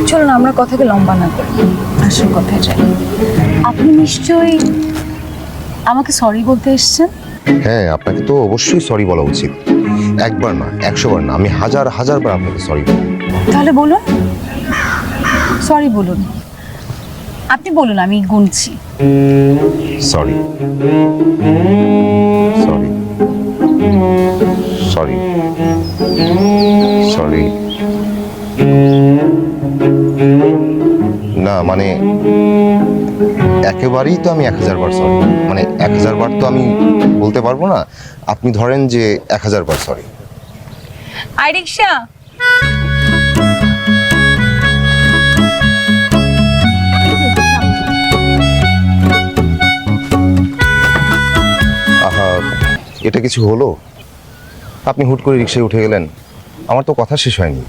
চলুন আমরা কথাকে লম্বা না করি, আসল কথায় যাই। আপনি নিশ্চয়ই আমাকে সরি বলতে এসেছেন? হ্যাঁ, আপনাকে তো অবশ্যই সরি বলা উচিত। একবার না, 100 বার না, আমি হাজার হাজার বার আপনাকে সরি বলবো। তাহলে বলুন, সরি বলুন। আপনি বলুন, আমি গুনছি। Sorry, sorry, sorry, sorry. না মানে একেবারেই তো আমি 1000 বার সরি, মানে 1000 বার তো আমি বলতে পারবো না। আপনি ধরেন যে 1000 বার সরি। আই রিক্সা। আহা, এটা কিছু হলো? আপনি হুট করে রিক্সায় উঠে গেলেন, আমার তো কথা শেষ হয়নি।